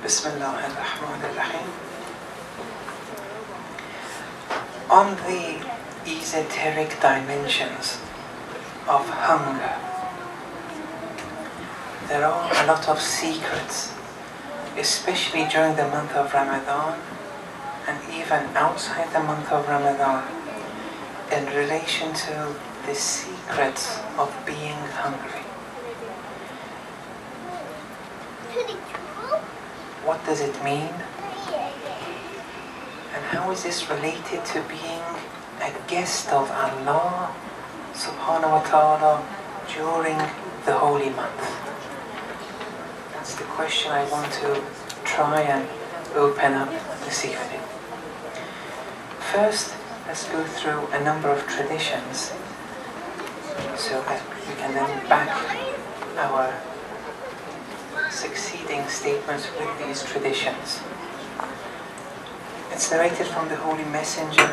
Bismillah ar-Rahman ar-Rahim. On the esoteric dimensions of hunger, there are a lot of secrets, especially during the month of Ramadan and even outside the month of Ramadan, in relation to the secrets of being hungry. What does it mean? And how is this related to being a guest of Allah subhanahu wa ta'ala during the holy month? That's the question I want to try and open up this evening. First, let's go through a number of traditions so that we can then back our succeeding statements with these traditions. It's narrated from the Holy Messenger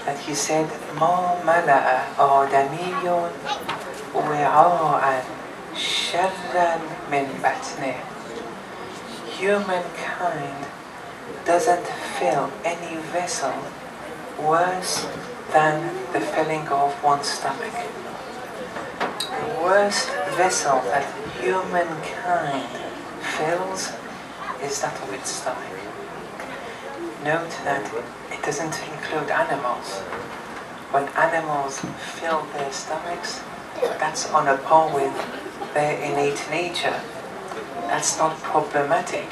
that he said, مَا مَلَأَ آدَمِيٌّ وِعَاءً شَرًّا مِنْ بَطْنِهِ. Humankind doesn't fill any vessel worse than the filling of one's stomach. The worst vessel that humankind fills is that of its stomach. Note that it doesn't include animals. When animals fill their stomachs, that's on a par with their innate nature. That's not problematic.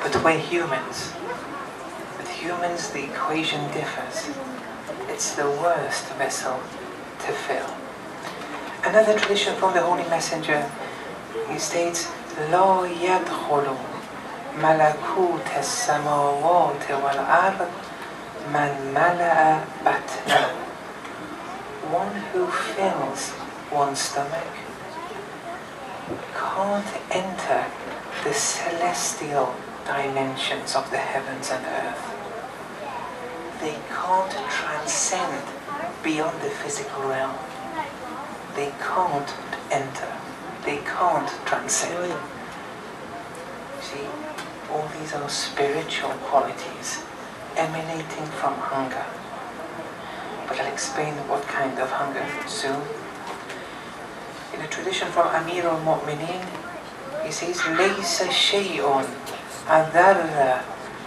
But we're humans. With humans, the equation differs. It's the worst vessel to fill. Another tradition from the Holy Messenger, he states, لا يدخل ملكوت السماوات والأرض من ملأ بطنه. One who fills one's stomach can't enter the celestial dimensions of the heavens and earth. They can't transcend beyond the physical realm. They can't enter. They can't transcend. See, all these are spiritual qualities emanating from hunger. But I'll explain what kind of hunger soon. In a tradition from Amir al-Mu'mineen, he says, ليس شيء أضر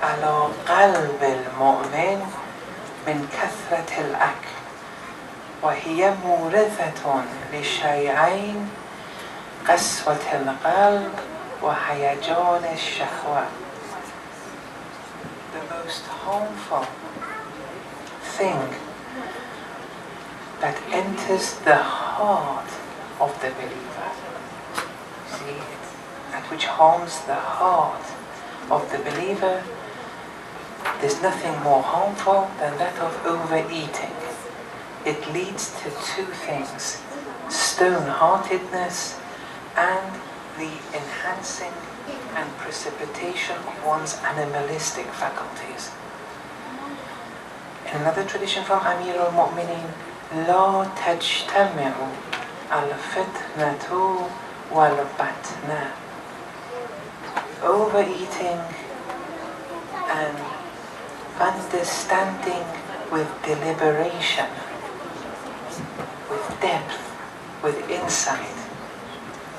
على قلب المؤمن من كثرة الأكل وهي مورثة لشيئين قسوة القلب وهيجان الشهوة. The most harmful thing that enters the heart of the believer, see, that which harms the heart of the believer, there's nothing more harmful than that of overeating. It leads to two things: stone-heartedness and the enhancing and precipitation of one's animalistic faculties. In another tradition from Amir al-Mu'mineen, لا تجتمع الفتنة والبطن. Overeating and understanding with deliberation, with depth, with insight,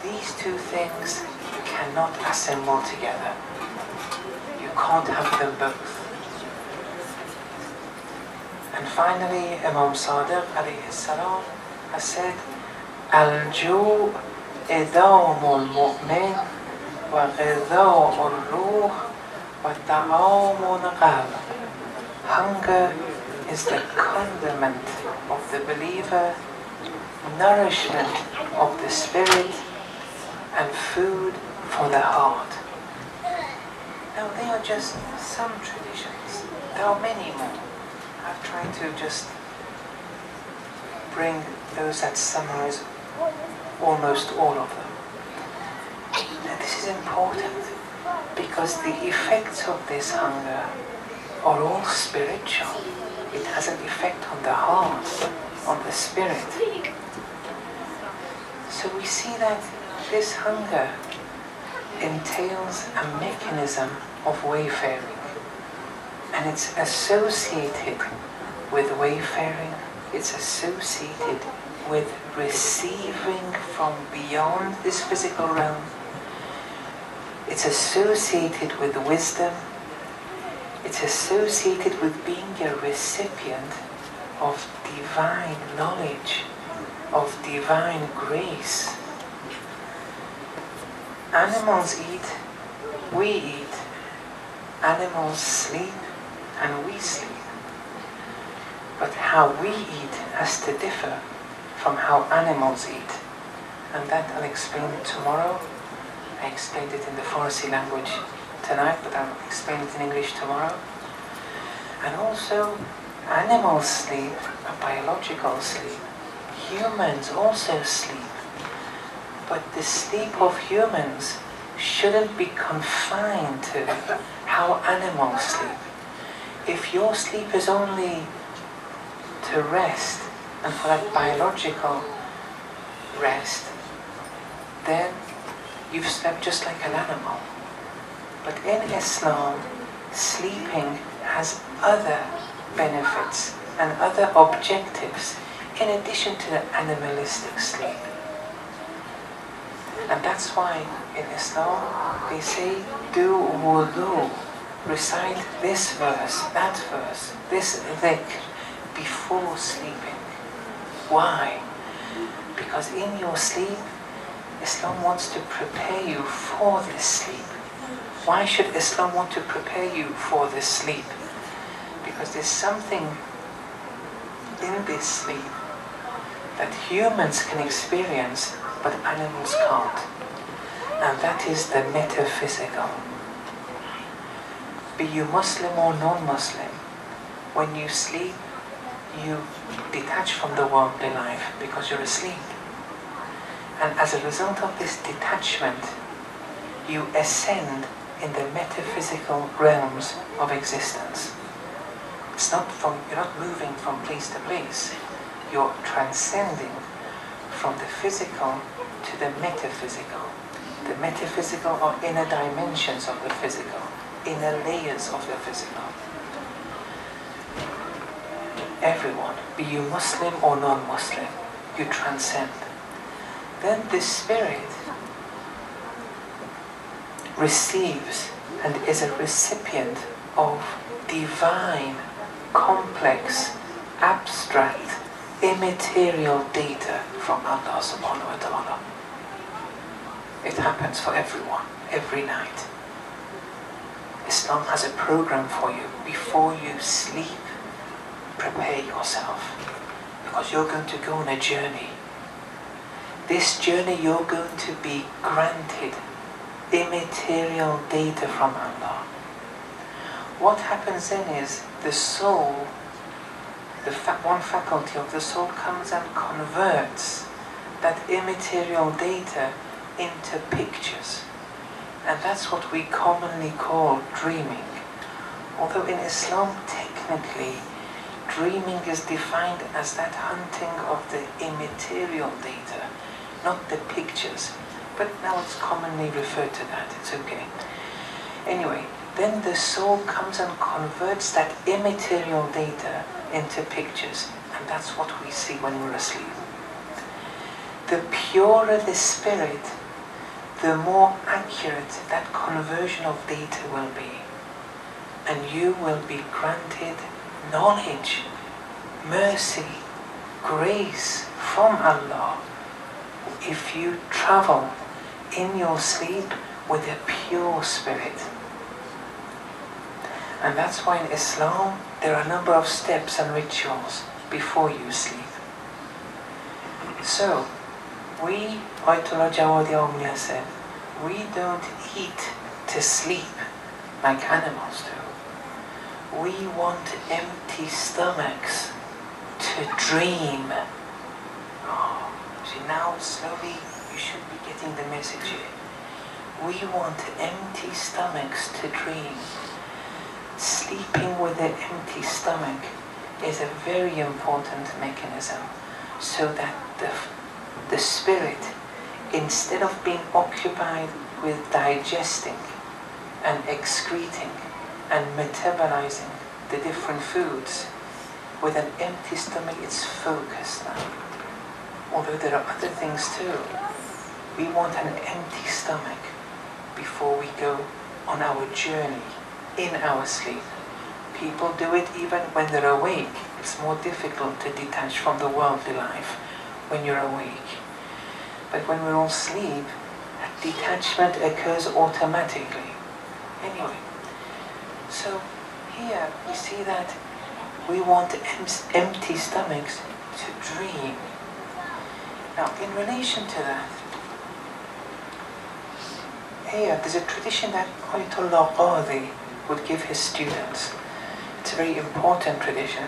these two things cannot assemble together. You can't have them both. And finally, Imam Sadiq alayhi salam has said, Al-ju' idamul mu'min wa ghidha'ul ruh wa ta'amul qalb. Hunger is the condiment of the believer, nourishment of the spirit, and food for the heart. Now, they are just some traditions. There are many more. I've tried to just bring those that summarize almost all of them. Now, this is important because the effects of this hunger are all spiritual. It has an effect on the heart, on the spirit. So we see that this hunger entails a mechanism of wayfaring, and it's associated with wayfaring, it's associated with receiving from beyond this physical realm, it's associated with wisdom, it's associated with being a recipient of divine knowledge, of divine grace. Animals eat, we eat. Animals sleep, and we sleep. But how we eat has to differ from how animals eat. And that I'll explain tomorrow. I explained it in the Farsi language tonight, but I'll explain it in English tomorrow. And also, animals sleep, a biological sleep. Humans also sleep. But the sleep of humans shouldn't be confined to how animals sleep. If your sleep is only to rest and for that biological rest, then you've slept just like an animal. But in Islam, sleeping has other benefits and other objectives in addition to the animalistic sleep. And that's why in Islam they say, do wudu, recite this verse, that verse, this dhikr before sleeping. Why? Because in your sleep, Islam wants to prepare you for this sleep. Why should Islam want to prepare you for this sleep? Because there's something in this sleep that humans can experience but animals can't. And that is the metaphysical. Be you Muslim or non-Muslim, when you sleep, you detach from the worldly life because you're asleep. And as a result of this detachment, you ascend in the metaphysical realms of existence. You're not moving from place to place. You're transcending from the physical to the metaphysical. The metaphysical are inner dimensions of the physical, inner layers of the physical. Everyone, be you Muslim or non-Muslim, you transcend. Then the spirit receives and is a recipient of divine, complex, abstract, immaterial data from Allah subhanahu wa ta'ala. It happens for everyone, every night. Islam has a program for you. Before you sleep, prepare yourself, because you're going to go on a journey. This journey you're going to be granted immaterial data from Allah. What happens then is the soul, one faculty of the soul comes and converts that immaterial data into pictures. And that's what we commonly call dreaming. Although in Islam, technically, dreaming is defined as that hunting of the immaterial data, not the pictures. But now it's commonly referred to that, it's okay. Anyway, then the soul comes and converts that immaterial data into pictures, and that's what we see when we're asleep. The purer the spirit, the more accurate that conversion of data will be. And you will be granted knowledge, mercy, grace from Allah if you travel in your sleep with a pure spirit. And that's why in Islam there are a number of steps and rituals before you sleep. So, we, Ayatollah Jawadi Omnia said, we don't eat to sleep like animals do. We want empty stomachs to dream. Oh, see, now slowly you should be getting the message here. We want empty stomachs to dream. Sleeping with an empty stomach is a very important mechanism, so that the spirit, instead of being occupied with digesting and excreting and metabolizing the different foods. With an empty stomach, it's focused now. Although there are other things too. We want an empty stomach before we go on our journey in our sleep. People do it even when they're awake. It's more difficult to detach from the worldly life when you're awake. But when we're all asleep, detachment occurs automatically. Anyway, so here we see that we want empty stomachs to dream. Now, in relation to that, here there's a tradition that Ayatollah Qadi would give his students. It's a very important tradition,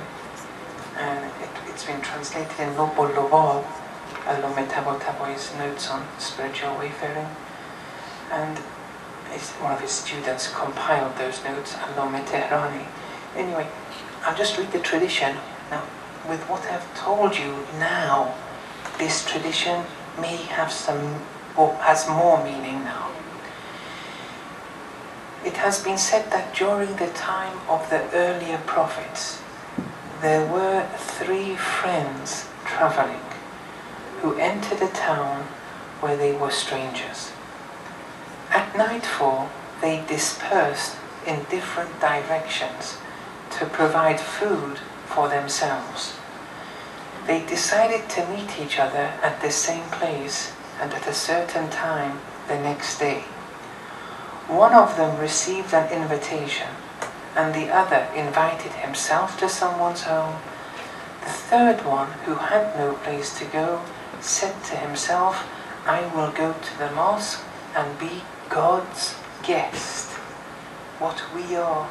and it's been translated in Lubul Lubab, Al-Metabotaboi's notes on spiritual wayfaring, and one of his students compiled those notes, Allama Tehrani. Anyway, I'll just read the tradition. Now, with what I've told you now, this tradition may have has more meaning now. It has been said that during the time of the earlier prophets, there were 3 friends traveling who entered a town where they were strangers. At nightfall, they dispersed in different directions to provide food for themselves. They decided to meet each other at the same place and at a certain time the next day. One of them received an invitation, and the other invited himself to someone's home. The third one, who had no place to go, said to himself, "I will go to the mosque and be God's guest." What we are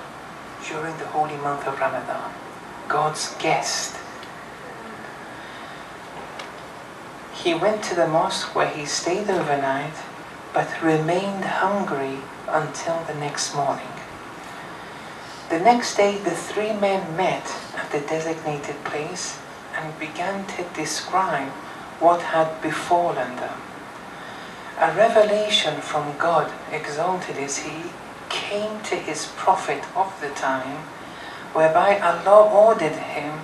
during the holy month of Ramadan, God's guest. He went to the mosque where he stayed overnight, but remained hungry until the next morning. The next day, the 3 men met at the designated place and began to describe what had befallen them. A revelation from God, exalted is He, came to His prophet of the time, whereby Allah ordered him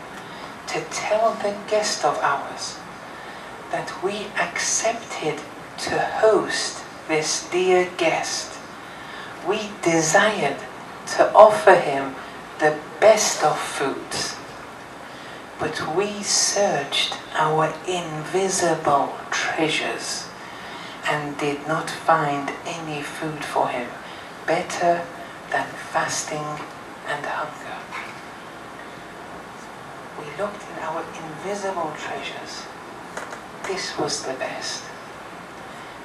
to tell the guest of ours that we accepted to host this dear guest. We desired to offer him the best of foods, but we searched our invisible treasures and did not find any food for him better than fasting and hunger. We looked in our invisible treasures. This was the best.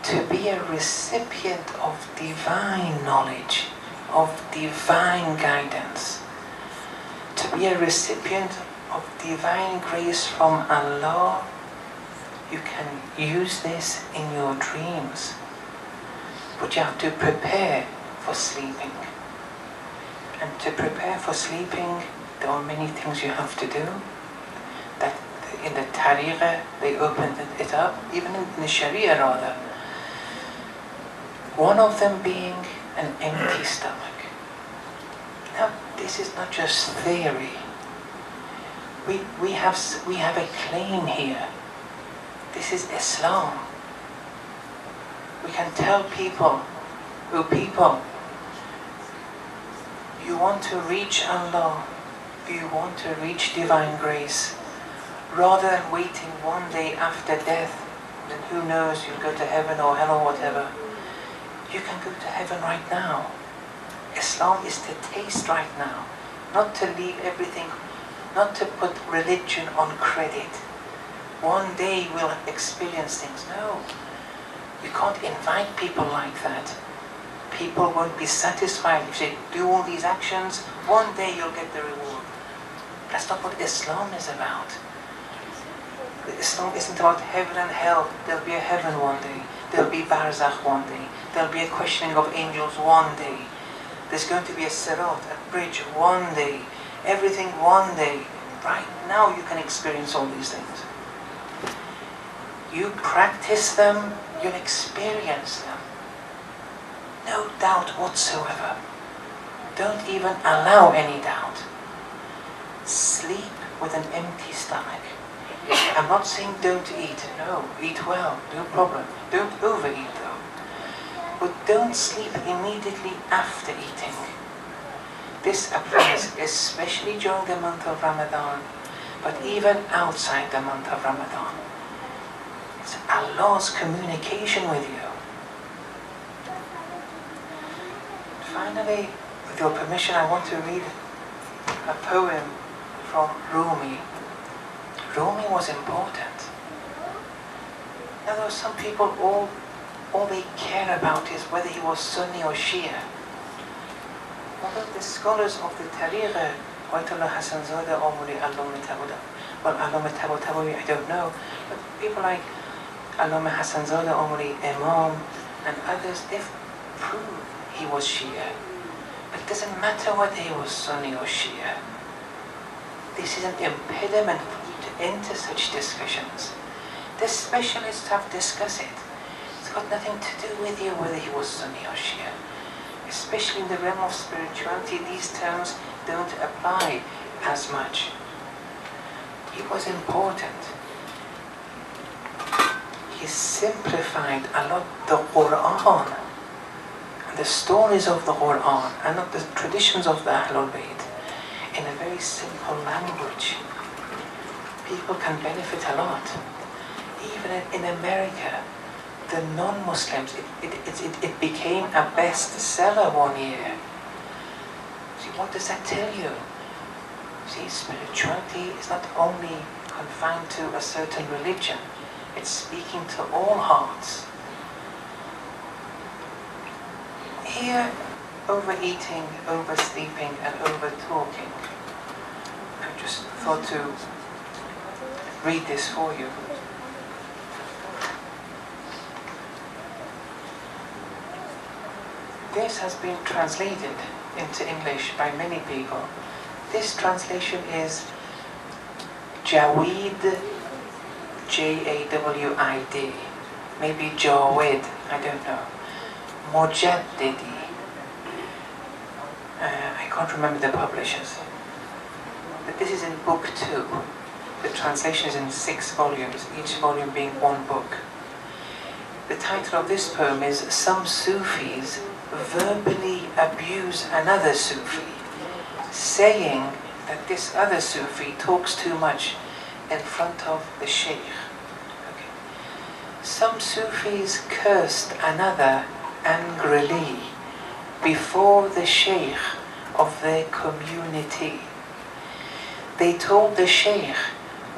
To be a recipient of divine knowledge, of divine guidance, to be a recipient of divine grace from Allah. You can use this in your dreams, but you have to prepare for sleeping. And to prepare for sleeping, there are many things you have to do. That in the Tariqah, they opened it up, even in the Sharia rather. One of them being an empty stomach. Now, this is not just theory. We have a claim here. This is Islam. We can tell people, oh people, you want to reach Allah, you want to reach divine grace, rather than waiting one day after death, then who knows, you'll go to heaven or hell or whatever. You can go to heaven right now. Islam is to taste right now, not to leave everything, not to put religion on credit. One day we'll experience things. No, you can't invite people like that. People won't be satisfied if they do all these actions. One day you'll get the reward. That's not what Islam is about. Islam isn't about heaven and hell. There'll be a heaven one day. There'll be barzakh one day. There'll be a questioning of angels one day. There's going to be a sirat, a bridge one day. Everything one day. Right now you can experience all these things. You practice them, you'll experience them. no doubt whatsoever. Don't even allow any doubt. Sleep with an empty stomach. I'm not saying don't eat. No, eat well, no problem. Don't overeat though. But don't sleep immediately after eating. This applies especially during the month of Ramadan, but even outside the month of Ramadan. It's Allah's communication with you. Finally, with your permission, I want to read a poem from Rumi. Rumi was important. Now there are some people, all they care about is whether he was Sunni or Shia. Although the scholars of the Tariqah, Ayatollah Hassan Zada or Muli Allama Tabatawi, I don't know, but people like Allama Hassan Zada or Muli Imam and others, they've proved he was Shia. But it doesn't matter whether he was Sunni or Shia. This is an impediment for you to enter such discussions. The specialists have discussed it. It's got nothing to do with you whether he was Sunni or Shia. Especially in the realm of spirituality, these terms don't apply as much. He was important. He simplified a lot the Quran and the stories of the Quran and not the traditions of the Ahlul Bayt in a very simple language. People can benefit a lot. Even in America, the non-Muslims, it became a bestseller one year. See, what does that tell you? See, spirituality is not only confined to a certain religion, it's speaking to all hearts. Here, overeating, oversleeping, and overtalking. I just thought to read this for you. This has been translated into English by many people. This translation is Jawid, Jawid, maybe Jawid, I don't know. Mujaddidi. I can't remember the publishers. But this is in book 2. The translation is in 6 volumes, each volume being one book. The title of this poem is Some Sufis Verbally Abuse Another Sufi, saying that this other Sufi talks too much in front of the Sheikh. Okay. Some Sufis cursed another angrily before the Sheikh of their community. They told the Sheikh,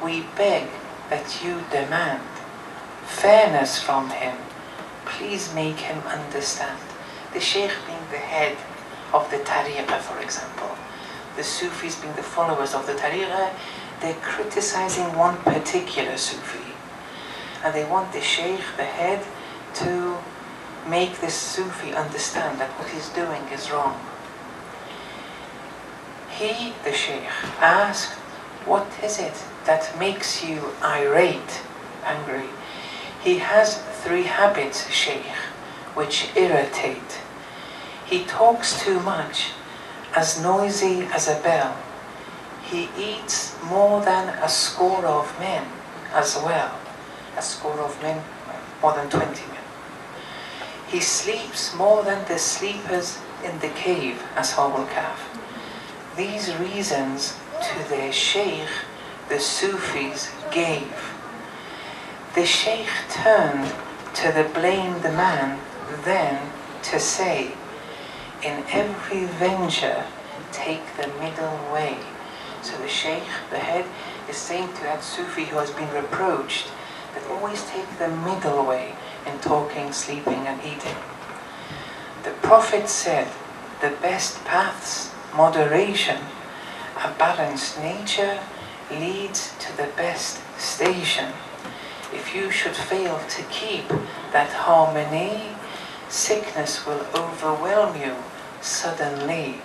we beg that you demand fairness from him. Please make him understand. The Sheikh being the head of the Tariqah, for example. The Sufis being the followers of the Tariqah, they're criticizing one particular Sufi. And they want the Sheikh, the head, to make this Sufi understand that what he's doing is wrong. He, the Sheikh, asked, what is it that makes you irate, angry? He has 3 habits, Sheikh, which irritate. He talks too much, as noisy as a bell. He eats more than a score of men as well. A score of men, more than 20 men. He sleeps more than the sleepers in the cave, Ashab al-Kahf. These reasons to their Sheikh the Sufis gave. The Sheikh turned to the blamed man then to say, in every venture take the middle way. So the Sheikh, the head, is saying to that Sufi who has been reproached that always take the middle way in talking, sleeping and eating. The Prophet said, the best paths, moderation, a balanced nature leads to the best station. If you should fail to keep that harmony, sickness will overwhelm you suddenly.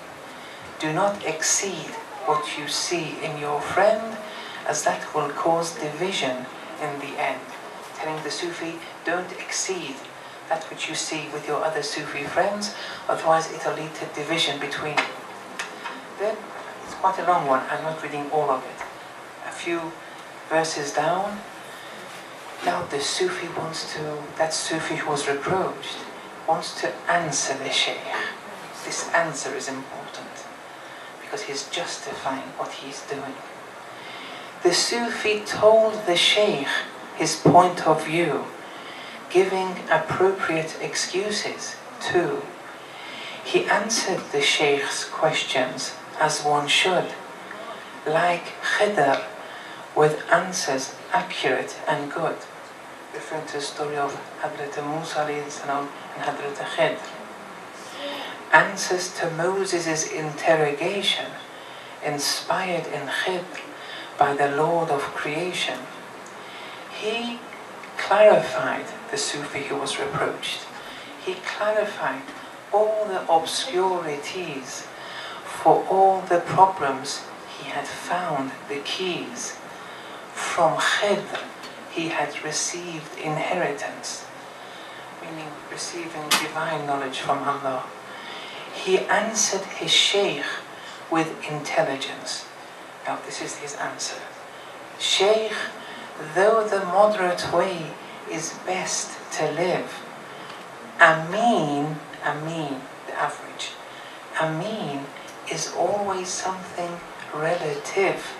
Do not exceed what you see in your friend, as that will cause division in the end. Telling the Sufi, don't exceed that which you see with your other Sufi friends, otherwise it'll lead to division between you. Then, it's quite a long one, I'm not reading all of it. A few verses down, now the Sufi that Sufi who was reproached, wants to answer the Shaykh. This answer is important, because he's justifying what he's doing. The Sufi told the Shaykh his point of view, giving appropriate excuses too. He answered the Shaykh's questions as one should, like Khidr, with answers accurate and good, referring to the story of Hazrat Musa and Hazrat Khidr. Answers to Moses' interrogation, inspired in Khidr by the Lord of creation. He clarified the Sufi who was reproached. He clarified all the obscurities for all the problems. He had found the keys. From Khidr he had received inheritance, meaning receiving divine knowledge from Allah. He answered his Shaykh with intelligence. Now this is his answer. Shaykh, though the moderate way is best to live, Ameen, the average, Ameen is always something relative.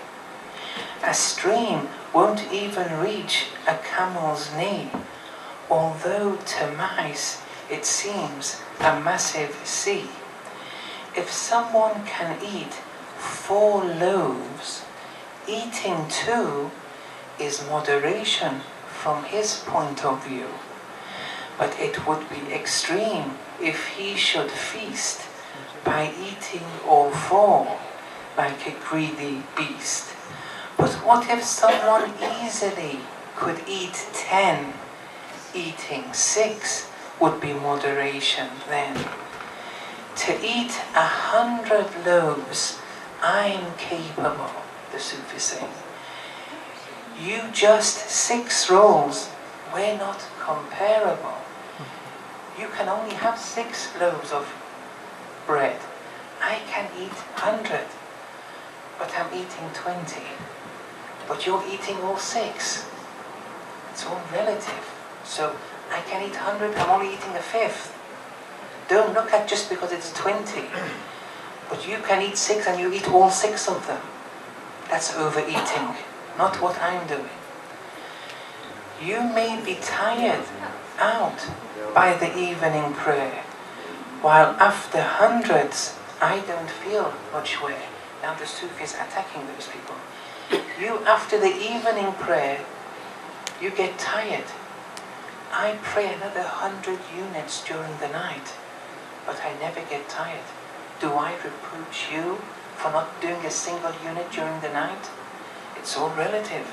A stream won't even reach a camel's knee, although to mice it seems a massive sea. If someone can eat 4 loaves, eating 2 is moderation from his point of view. But it would be extreme if he should feast by eating all 4 like a greedy beast. But what if someone easily could eat 10, eating 6 would be moderation then. To eat 100 loaves, I'm capable, the Sufi saying. You just 6 rolls, we're not comparable. You can only have 6 loaves of bread. I can eat 100, but I'm eating 20. But you're eating all 6. It's all relative. So I can eat 100, I'm only eating a 5th. Don't look at just because it's 20. But you can eat 6 and you eat all 6 of them. That's overeating, not what I'm doing. You may be tired out by the evening prayer, while after hundreds I don't feel much wear. Now the Sufi is attacking those people. You, after the evening prayer, you get tired. I pray another 100 units during the night, but I never get tired. Do I reproach you for not doing a single unit during the night? It's all relative.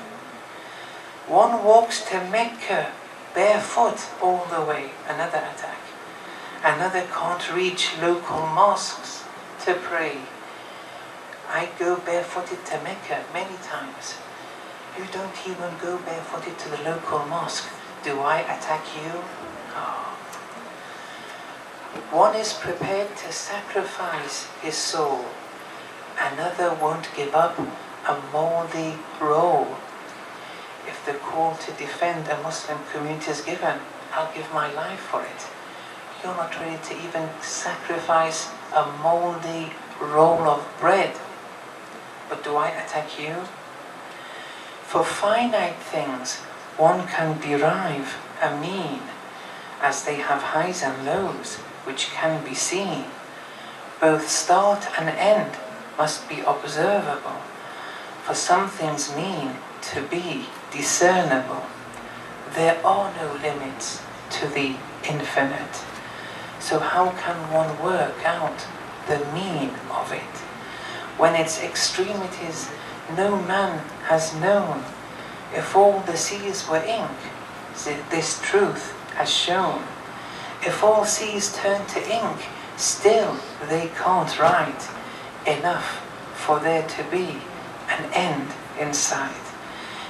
One walks to Mecca barefoot all the way, another attack. Another can't reach local mosques to pray. I go barefooted to Mecca many times. You don't even go barefooted to the local mosque. Do I attack you? Oh. One is prepared to sacrifice his soul. Another won't give up a moldy role. If the call to defend a Muslim community is given, I'll give my life for it. You're not ready to even sacrifice a moldy roll of bread. But do I attack you? For finite things, one can derive a mean, as they have highs and lows, which can be seen. Both start and end must be observable, for some things mean to be discernible. There are no limits to the infinite. So how can one work out the mean of it? When its extremities no man has known. If all the seas were ink, this truth has shown. If all seas turn to ink, still they can't write enough for there to be an end in sight.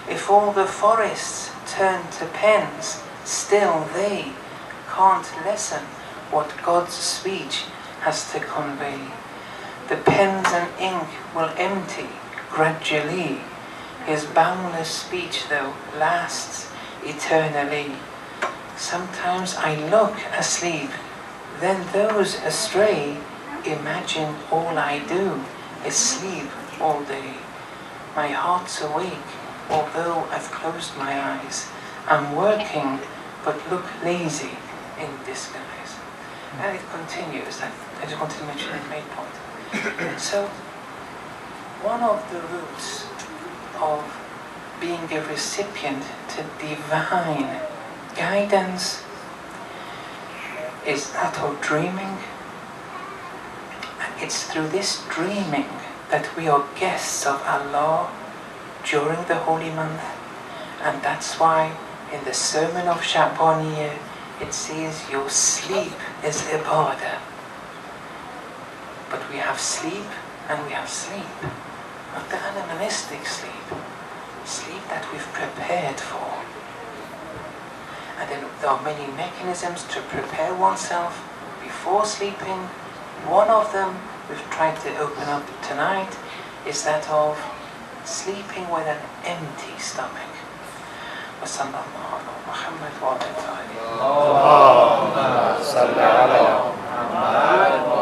If all the forests turn to pens, still they can't lessen what God's speech has to convey. The pens and ink will empty gradually. His boundless speech, though, lasts eternally. Sometimes I look asleep, then those astray imagine all I do is sleep all day. My heart's awake, although I've closed my eyes. I'm working, but look lazy in disguise. And it continues. I just wanted to mention the main point. So, one of the roots of being a recipient to divine guidance is that of dreaming. And it's through this dreaming that we are guests of Allah during the holy month. And that's why in the sermon of Sha'baniyah it says your sleep is ibadah. But we have sleep and we have sleep. Not the animalistic sleep. Sleep that we've prepared for. And then there are many mechanisms to prepare oneself before sleeping. One of them we've tried to open up tonight is that of sleeping with an empty stomach. وصلى الله على محمد وعلى آله. اللهم صل على محمد.